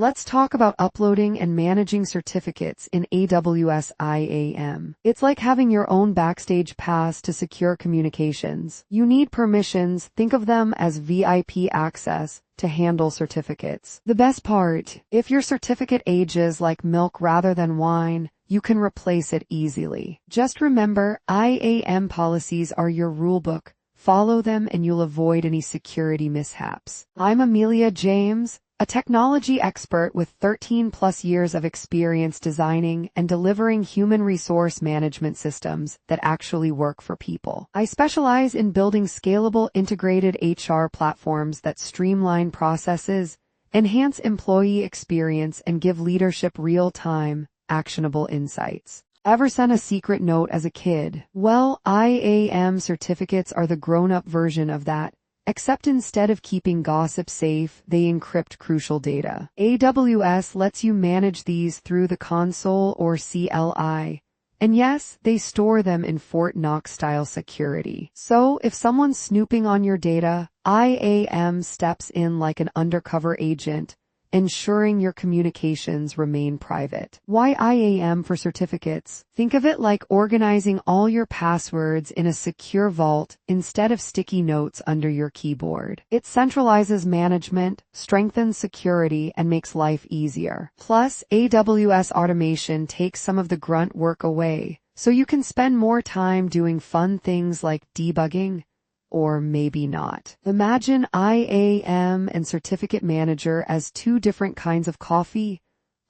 Let's talk about uploading and managing certificates in AWS IAM. It's like having your own backstage pass to secure communications. You need permissions, think of them as VIP access, to handle certificates. The best part, if your certificate ages like milk rather than wine, you can replace it easily. Just remember, IAM policies are your rulebook. Follow them and you'll avoid any security mishaps. I'm Amelia James, a technology expert with 13+ years of experience designing and delivering human resource management systems that actually work for people. I specialize in building scalable integrated HR platforms that streamline processes, enhance employee experience, and give leadership real-time, actionable insights. Ever sent a secret note as a kid? Well, IAM certificates are the grown-up version of that, except instead of keeping gossip safe, they encrypt crucial data. AWS lets you manage these through the console or CLI. And yes, they store them in Fort Knox-style security. So, if someone's snooping on your data, IAM steps in like an undercover agent, ensuring your communications remain private. Why IAM for certificates? Think of it like organizing all your passwords in a secure vault instead of sticky notes under your keyboard. It centralizes management, strengthens security, and makes life easier. Plus, AWS automation takes some of the grunt work away, so you can spend more time doing fun things like debugging, or maybe not. Imagine IAM and Certificate Manager as two different kinds of coffee.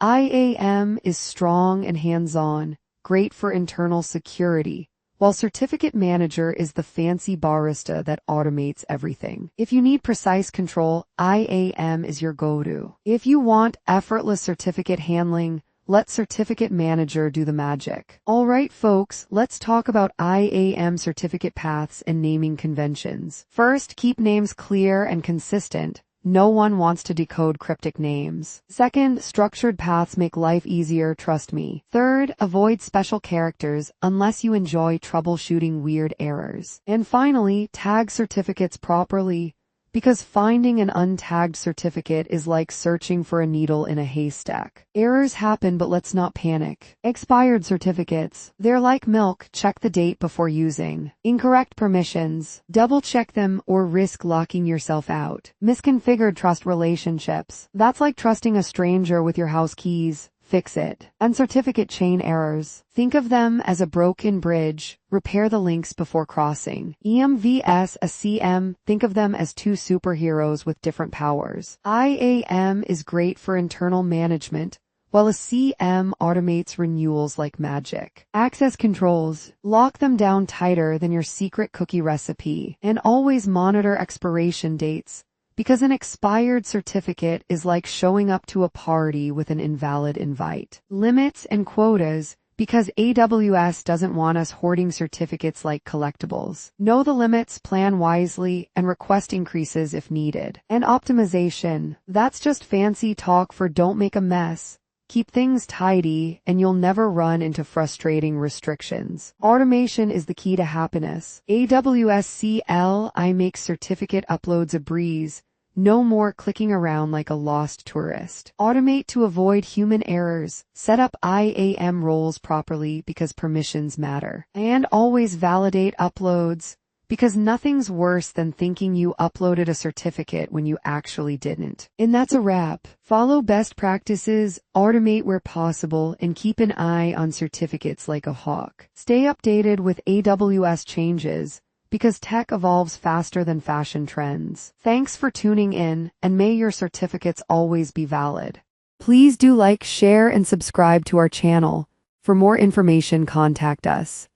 IAM is strong and hands-on, great for internal security, while Certificate Manager is the fancy barista that automates everything. If you need precise control, IAM is your go-to. If you want effortless certificate handling, let Certificate Manager do the magic. Alright folks, let's talk about IAM certificate paths and naming conventions. First, keep names clear and consistent. No one wants to decode cryptic names. Second, structured paths make life easier, trust me. Third, avoid special characters unless you enjoy troubleshooting weird errors. And finally, tag certificates properly, because finding an untagged certificate is like searching for a needle in a haystack. Errors happen, but let's not panic. Expired certificates. They're like milk, check the date before using. Incorrect permissions. Double check them or risk locking yourself out. Misconfigured trust relationships. That's like trusting a stranger with your house keys. Fix it. And certificate chain errors. Think of them as a broken bridge. Repair the links before crossing. EM vs ACM. Think of them as two superheroes with different powers. IAM is great for internal management, while ACM automates renewals like magic. Access controls. Lock them down tighter than your secret cookie recipe. And always monitor expiration dates, because an expired certificate is like showing up to a party with an invalid invite. Limits and quotas, because AWS doesn't want us hoarding certificates like collectibles. Know the limits, plan wisely, and request increases if needed. And optimization. That's just fancy talk for don't make a mess. Keep things tidy, and you'll never run into frustrating restrictions. Automation is the key to happiness. AWS CLI makes certificate uploads a breeze. No more clicking around like a lost tourist. Automate to avoid human errors. Set up IAM roles properly because permissions matter. And always validate uploads, because nothing's worse than thinking you uploaded a certificate when you actually didn't. And that's a wrap. Follow best practices, automate where possible, and keep an eye on certificates like a hawk. Stay updated with AWS changes, because tech evolves faster than fashion trends. Thanks for tuning in, and may your certificates always be valid. Please do like, share, and subscribe to our channel. For more information, contact us.